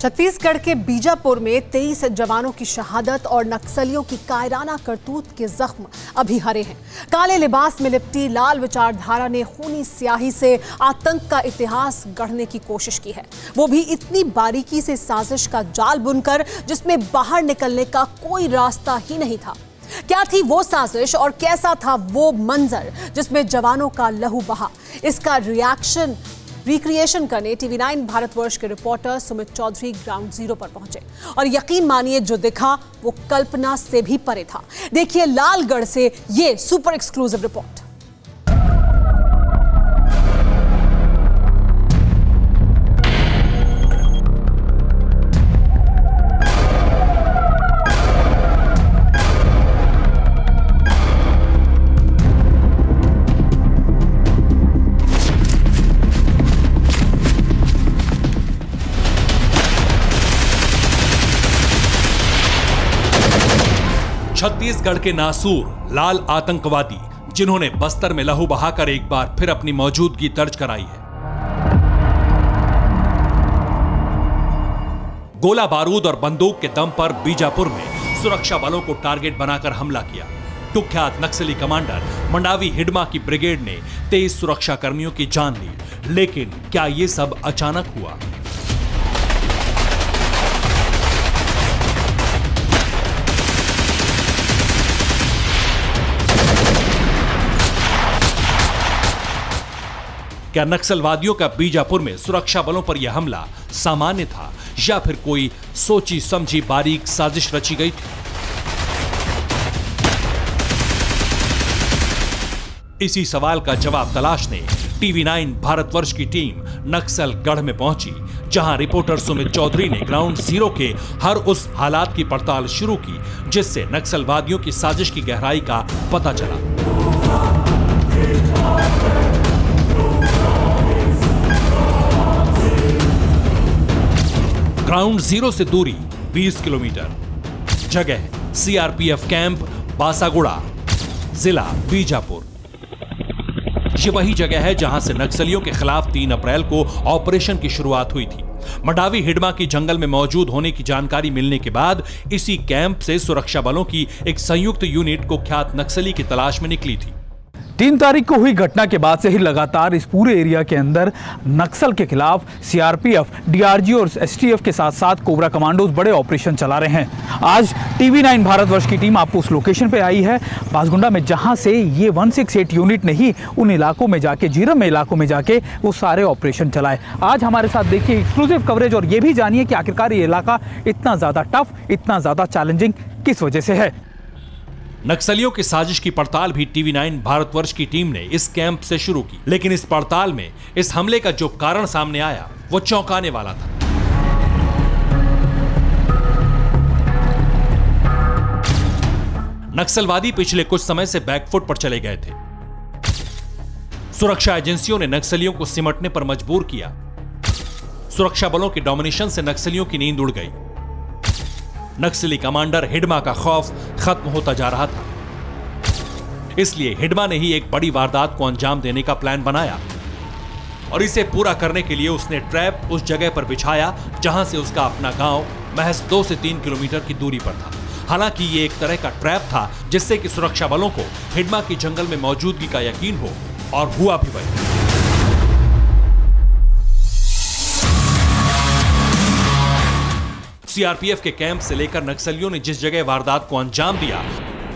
छत्तीसगढ़ के बीजापुर में 23 जवानों की शहादत और नक्सलियों की कायराना करतूत के जख्म अभी हरे हैं। काले लिबास में लिपटी लाल विचारधारा ने खूनी स्याही से आतंक का इतिहास गढ़ने की कोशिश की है, वो भी इतनी बारीकी से साजिश का जाल बुनकर जिसमें बाहर निकलने का कोई रास्ता ही नहीं था। क्या थी वो साजिश और कैसा था वो मंजर जिसमें जवानों का लहू बहा? इसका रिक्रिएशन करने TV9 भारतवर्ष के reporter Sumit Chaudhary ground zero पर पहुंचे और यकीन मानिए जो दिखा वो कल्पना से भी परे था। देखिए लालगढ़ से ये सुपर एक्सक्लूसिव रिपोर्ट। छत्तीसगढ़ के नासूर लाल आतंकवादी जिन्होंने बस्तर में लहू बहाकर एक बार फिर अपनी मौजूदगी दर्ज कराई है। गोला बारूद और बंदूक के दम पर बीजापुर में सुरक्षा बलों को टारगेट बनाकर हमला किया। कुख्यात नक्सली कमांडर मंडावी हिडमा की ब्रिगेड ने 23 सुरक्षा कर्मियों की जान ली, लेकिन क्या यह सब अचानक हुआ? क्या नक्सलवादियों का बीजापुर में सुरक्षा बलों पर यह हमला सामान्य था या फिर कोई सोची समझी बारीक साजिश रची गई थी? इसी सवाल का जवाब तलाशने TV9 भारतवर्ष की टीम नक्सल गढ़ में पहुंची, जहां रिपोर्टर सुमित चौधरी ने ग्राउंड जीरो के हर उस हालात की पड़ताल शुरू की जिससे नक्सलवादियों की साजिश की गहराई का पता चला। ग्राउंड जीरो से दूरी 20 किलोमीटर, जगह CRPF कैंप बासागुड़ा, जिला बीजापुर। ये वही जगह है जहां से नक्सलियों के खिलाफ 3 अप्रैल को ऑपरेशन की शुरुआत हुई थी। मंडावी हिडमा की जंगल में मौजूद होने की जानकारी मिलने के बाद इसी कैंप से सुरक्षा बलों की एक संयुक्त यूनिट कुख्यात नक्सली की तलाश में निकली थी। 3 तारीख को हुई घटना के बाद से ही लगातार इस पूरे एरिया के अंदर नक्सल के खिलाफ CRPF, DRG और STF के साथ साथ कोबरा कमांडोज बड़े ऑपरेशन चला रहे हैं। आज TV9 भारतवर्ष की टीम आपको उस लोकेशन पे आई है बासगुंडा में, जहां से ये 168 यूनिट ने ही उन इलाकों में जाके, जीरम में इलाकों में जाके वो सारे ऑपरेशन चलाए। आज हमारे साथ देखिए एक्सक्लूसिव कवरेज और ये भी जानिए कि आखिरकार ये इलाका इतना ज्यादा टफ, इतना ज्यादा चैलेंजिंग किस वजह से है। नक्सलियों की साजिश की पड़ताल भी TV9 भारतवर्ष की टीम ने इस कैंप से शुरू की, लेकिन इस पड़ताल में इस हमले का जो कारण सामने आया वो चौंकाने वाला था। नक्सलवादी पिछले कुछ समय से बैकफुट पर चले गए थे। सुरक्षा एजेंसियों ने नक्सलियों को सिमटने पर मजबूर किया। सुरक्षा बलों के डोमिनेशन से नक्सलियों की नींद उड़ गई। नक्सली कमांडर हिडमा का खौफ खत्म होता जा रहा था, इसलिए हिडमा ने ही एक बड़ी वारदात को अंजाम देने का प्लान बनाया और इसे पूरा करने के लिए उसने ट्रैप उस जगह पर बिछाया जहां से उसका अपना गांव महज 2 से 3 किलोमीटर की दूरी पर था। हालांकि ये एक तरह का ट्रैप था जिससे कि सुरक्षा बलों को हिडमा की जंगल में मौजूदगी का यकीन हो, और हुआ भी वही। CRPF के कैंप से लेकर नक्सलियों ने जिस जगह वारदात को अंजाम दिया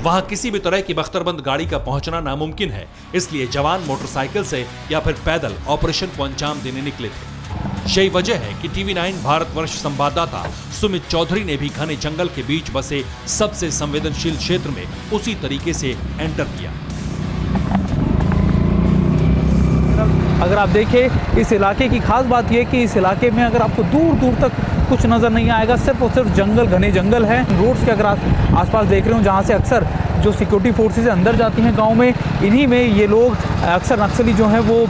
वहां किसी भी तरह की बख्तरबंद गाड़ी का पहुंचना नामुमकिन है, इसलिए जवान मोटरसाइकिल से या फिर पैदल ऑपरेशन को अंजाम देने निकले थे। यही वजह है कि TV9 भारतवर्ष संवाददाता सुमित चौधरी ने भी घने जंगल के बीच बसे सबसे संवेदनशील क्षेत्र में उसी तरीके से एंटर किया। अगर आप देखें इस इलाके की खास बात यह कि इस इलाके में अगर आपको दूर दूर तक कुछ नज़र नहीं आएगा, सिर्फ और सिर्फ जंगल, घने जंगल है। रोड्स के अगर आसपास देख रहे हो जहाँ से अक्सर जो सिक्योरिटी फोर्सेस अंदर जाती हैं गांव में, इन्हीं में ये लोग अक्सर नक्सली जो हैं वो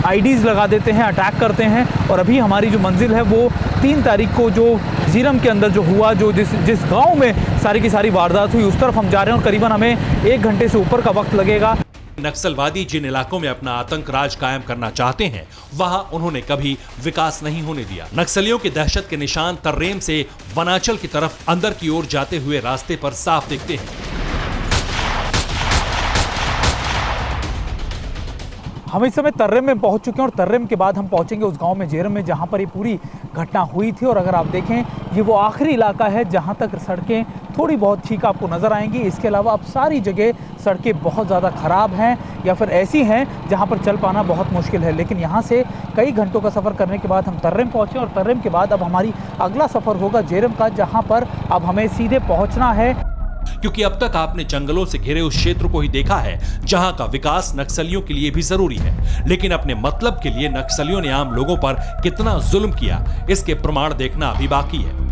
IDs लगा देते हैं, अटैक करते हैं। और अभी हमारी जो मंजिल है वो 3 तारीख को जो जीरम के अंदर जो हुआ, जो जिस गाँव में सारी की सारी वारदात हुई, उस तरफ हम जा रहे हैं और करीबन हमें 1 घंटे से ऊपर का वक्त लगेगा। नक्सलवादी जिन इलाकों में अपना आतंक राज कायम करना चाहते हैं, वहां उन्होंने कभी विकास नहीं होने दिया। नक्सलियों की दहशत के निशान तर्रेम से वनांचल की तरफ अंदर की ओर जाते हुए रास्ते पर साफ दिखते हैं। हम इस समय तर्रेम में पहुंच चुके हैं और तर्रेम के बाद हम पहुंचेंगे उस गांव में जेरम में जहां पर ये पूरी घटना हुई थी। और अगर आप देखें, ये वो आखिरी इलाका है जहां तक सड़कें थोड़ी बहुत ठीक आपको नज़र आएंगी। इसके अलावा अब सारी जगह सड़कें बहुत ज़्यादा ख़राब हैं या फिर ऐसी हैं जहां पर चल पाना बहुत मुश्किल है। लेकिन यहाँ से कई घंटों का सफ़र करने के बाद हम तर्रेम पहुँचे और तर्रेम के बाद अब हमारी अगला सफ़र होगा जेरम का, जहाँ पर अब हमें सीधे पहुँचना है। क्योंकि अब तक आपने जंगलों से घिरे उस क्षेत्र को ही देखा है जहां का विकास नक्सलियों के लिए भी जरूरी है, लेकिन अपने मतलब के लिए नक्सलियों ने आम लोगों पर कितना जुल्म किया, इसके प्रमाण देखना अभी बाकी है।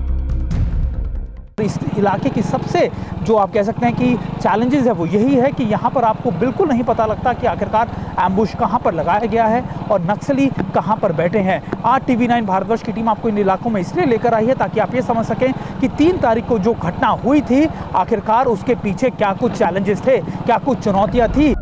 इस इलाके की सबसे जो आप कह सकते हैं कि चैलेंजेस है वो यही है कि यहाँ पर आपको बिल्कुल नहीं पता लगता कि आखिरकार एम्बुश कहाँ पर लगाया गया है और नक्सली कहाँ पर बैठे हैं। आज TV9 भारतवर्ष की टीम आपको इन इलाकों में इसलिए लेकर आई है ताकि आप ये समझ सकें कि 3 तारीख को जो घटना हुई थी, आखिरकार उसके पीछे क्या कुछ चैलेंजेस थे, क्या कुछ चुनौतियाँ थी।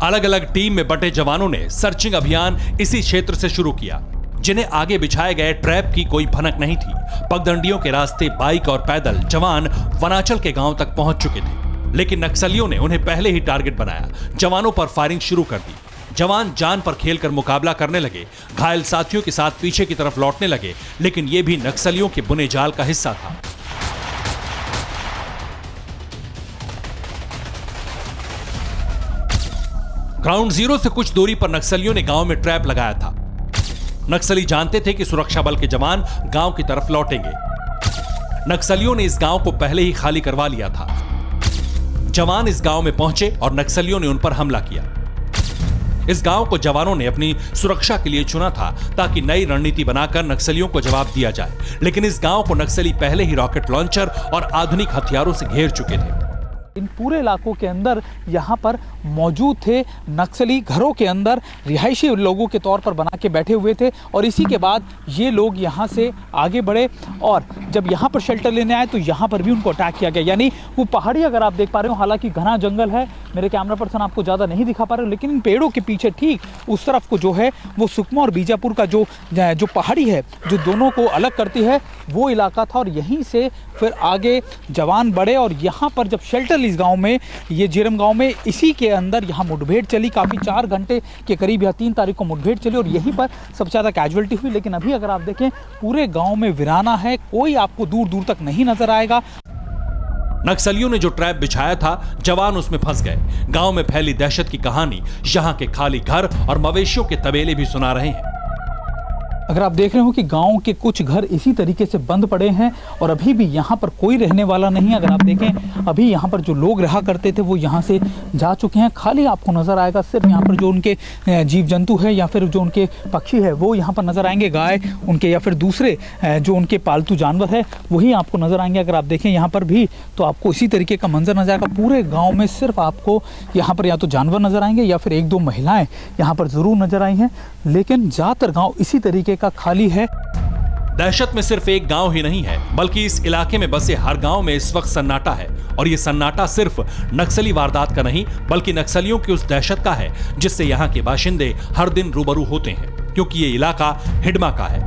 अलग अलग टीम में बटे जवानों ने सर्चिंग अभियान इसी क्षेत्र से शुरू किया, जिन्हें आगे बिछाए गए ट्रैप की कोई भनक नहीं थी। पगडंडियों के रास्ते बाइक और पैदल जवान वनांचल के गांव तक पहुंच चुके थे, लेकिन नक्सलियों ने उन्हें पहले ही टारगेट बनाया। जवानों पर फायरिंग शुरू कर दी। जवान जान पर खेलकर मुकाबला करने लगे, घायल साथियों के साथ पीछे की तरफ लौटने लगे, लेकिन यह भी नक्सलियों के बुने जाल का हिस्सा था। ग्राउंड जीरो से कुछ दूरी पर नक्सलियों ने गांव में ट्रैप लगाया था। नक्सली जानते थे कि सुरक्षा बल के जवान गांव की तरफ लौटेंगे। नक्सलियों ने इस गांव को पहले ही खाली करवा लिया था। जवान इस गांव में पहुंचे और नक्सलियों ने उन पर हमला किया। इस गांव को जवानों ने अपनी सुरक्षा के लिए चुना था ताकि नई रणनीति बनाकर नक्सलियों को जवाब दिया जाए, लेकिन इस गांव को नक्सली पहले ही रॉकेट लॉन्चर और आधुनिक हथियारों से घेर चुके थे। इन पूरे इलाकों के अंदर यहाँ पर मौजूद थे नक्सली, घरों के अंदर रिहायशी लोगों के तौर पर बना के बैठे हुए थे और इसी के बाद ये लोग यहाँ से आगे बढ़े और जब यहाँ पर शेल्टर लेने आए तो यहाँ पर भी उनको अटैक किया गया। यानी वो पहाड़ी अगर आप देख पा रहे हो, हालांकि घना जंगल है, मेरे कैमरा पर्सन आपको ज़्यादा नहीं दिखा पा रहे, लेकिन इन पेड़ों के पीछे ठीक उस तरफ को जो है वो सुकमा और बीजापुर का जो पहाड़ी है जो दोनों को अलग करती है वो इलाका था। और यहीं से फिर आगे जवान बढ़े और यहाँ पर जब शेल्टर इस गांव में, ये जेरम गांव में, इसी के अंदर यहाँ मुठभेड़ चली। काफ़ी 4 घंटे के करीब यहाँ 3 तारीख को मुठभेड़ चली और यहीं पर सबसे ज़्यादा कैजुअलिटी हुई। लेकिन अभी अगर आप देखें पूरे गांव में वीराना है, कोई आपको दूर दूर तक नहीं नजर आएगा। नक्सलियों ने जो ट्रैप बिछाया था, जवान उसमें फंस गए। गांव में फैली दहशत की कहानी यहाँ के खाली घर और मवेशियों के तबेले भी सुना रहे हैं। अगर आप देख रहे हो कि गांव के कुछ घर इसी तरीके से बंद पड़े हैं और अभी भी यहाँ पर कोई रहने वाला नहीं है। अगर आप देखें अभी यहाँ पर जो लोग रहा करते थे वो यहाँ से जा चुके हैं। खाली आपको नज़र आएगा सिर्फ यहाँ पर जो उनके जीव जंतु है या फिर जो उनके पक्षी है वो यहाँ पर नज़र आएंगे, गाय उनके या फिर दूसरे जो उनके पालतू जानवर है वही आपको नज़र आएंगे। अगर आप देखें यहाँ पर भी तो आपको इसी तरीके का मंजर नजर आएगा। पूरे गाँव में सिर्फ आपको यहाँ पर या तो जानवर नज़र आएंगे या फिर 1-2 महिलाएँ यहाँ पर ज़रूर नज़र आई हैं, लेकिन ज़्यादातर गाँव इसी तरीके का खाली है। दहशत में सिर्फ एक गांव ही नहीं है, बल्कि इस इलाके में बसे हर गांव में इस वक्त सन्नाटा है। और ये सन्नाटा सिर्फ नक्सली वारदात का नहीं, बल्कि नक्सलियों की उस दहशत का है जिससे यहाँ के बाशिंदे हर दिन रूबरू होते हैं, क्योंकि ये इलाका हिडमा का है।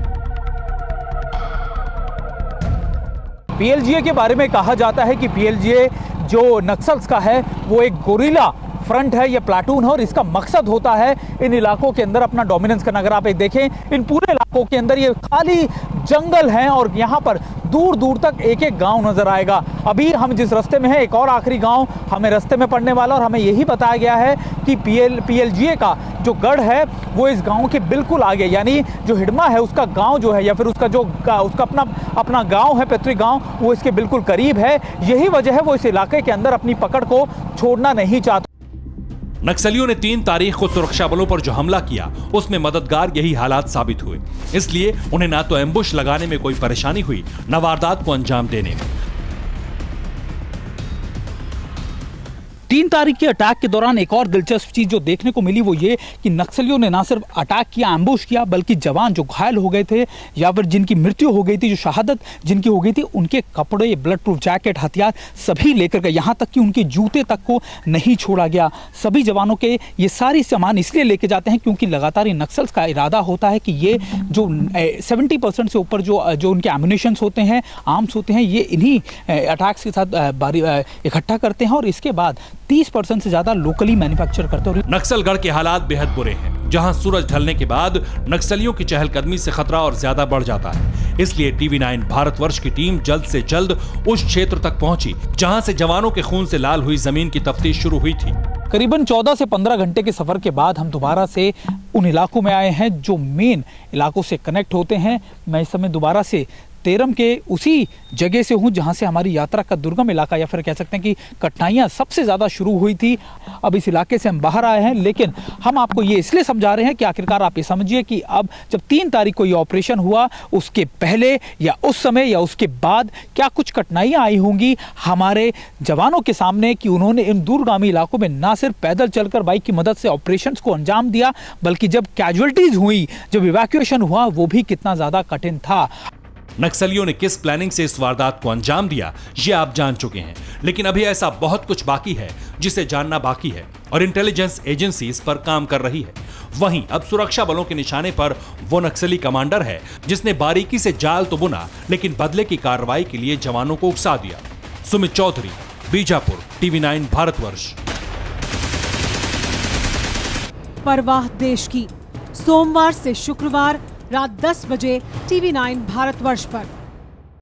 PLGA के बारे में कहा जाता है कि PLGA जो नक्सल्स का है वो एक गोरिल्ला फ्रंट है या प्लाटून है और इसका मकसद होता है इन इलाकों के अंदर अपना डोमिनेंस करना। अगर आप एक देखें इन पूरे इलाकों के अंदर ये खाली जंगल हैं और यहाँ पर दूर दूर तक एक एक गांव नजर आएगा। अभी हम जिस रास्ते में हैं एक और आखिरी गांव हमें रास्ते में पड़ने वाला और हमें यही बताया गया है कि PLGA का जो गढ़ है वो इस गांव के बिल्कुल आगे, यानी जो हिडमा है उसका गांव जो है या फिर उसका अपना गांव है, पैतृक गांव, वो इसके बिल्कुल करीब है। यही वजह है वो इस इलाके के अंदर अपनी पकड़ को छोड़ना नहीं चाहता। नक्सलियों ने 3 तारीख को सुरक्षा बलों पर जो हमला किया उसमें मददगार यही हालात साबित हुए। इसलिए उन्हें ना तो एम्बुश लगाने में कोई परेशानी हुई, न वारदात को अंजाम देने में। 3 तारीख के अटैक के दौरान एक और दिलचस्प चीज जो देखने को मिली वो ये कि नक्सलियों ने ना सिर्फ अटैक किया, एम्बुश किया, बल्कि जवान जो घायल हो गए थे या फिर जिनकी मृत्यु हो गई थी, जो शहादत जिनकी हो गई थी, उनके कपड़े, ब्लड प्रूफ जैकेट, हथियार सभी लेकर गए। यहाँ तक कि उनके जूते तक को नहीं छोड़ा गया। सभी जवानों के ये सारी सामान इसलिए लेके जाते हैं क्योंकि लगातार ये नक्सल्स का इरादा होता है कि ये जो 70% से ऊपर जो उनके एम्युनिशन होते हैं, आर्म्स होते हैं, ये इन्हीं अटैक्स के साथ इकट्ठा करते हैं और इसके बाद 30% से ज्यादा लोकली मैन्युफैक्चर करते हैं। नक्सलगढ़ के हालात बेहद बुरे हैं, जहां सूरज ढलने के बाद नक्सलियों की चहलकदमी से खतरा और ज्यादा बढ़ जाता है। इसलिए TV9 भारतवर्ष की टीम जल्द से जल्द उस क्षेत्र तक पहुंची जहां से जवानों के खून से लाल हुई जमीन की तफ्तीश शुरू हुई थी। करीबन 14 से 15 घंटे के सफर के बाद हम दोबारा से उन इलाकों में आए हैं जो मेन इलाकों से कनेक्ट होते हैं। मैं इस समय दोबारा से तेरम के उसी जगह से हूं जहां से हमारी यात्रा का दुर्गम इलाका या फिर कह सकते हैं कि कठिनाइयां सबसे ज़्यादा शुरू हुई थी। अब इस इलाके से हम बाहर आए हैं, लेकिन हम आपको ये इसलिए समझा रहे हैं कि आखिरकार आप ये समझिए कि अब जब 3 तारीख को ये ऑपरेशन हुआ, उसके पहले या उस समय या उसके बाद क्या कुछ कठिनाइयां आई होंगी हमारे जवानों के सामने कि उन्होंने इन दूरगामी इलाकों में ना सिर्फ पैदल चलकर बाइक की मदद से ऑपरेशन को अंजाम दिया, बल्कि जब कैजुअलिटीज हुई, जब इवैक्यूएशन हुआ, वो भी कितना ज़्यादा कठिन था। नक्सलियों ने किस प्लानिंग से इस वारदात को अंजाम दिया ये आप जान चुके हैं, लेकिन अभी ऐसा बहुत कुछ बाकी है जिसे जानना बाकी है और इंटेलिजेंस एजेंसी इस पर काम कर रही है। वहीं अब सुरक्षा बलों के निशाने पर वो नक्सली कमांडर है जिसने बारीकी से जाल तो बुना, लेकिन बदले की कार्रवाई के लिए जवानों को उकसा दिया। सुमित चौधरी, बीजापुर, TV9 भारतवर्ष। परवाह देश की, सोमवार से शुक्रवार रात 10 बजे TV9 भारतवर्ष पर।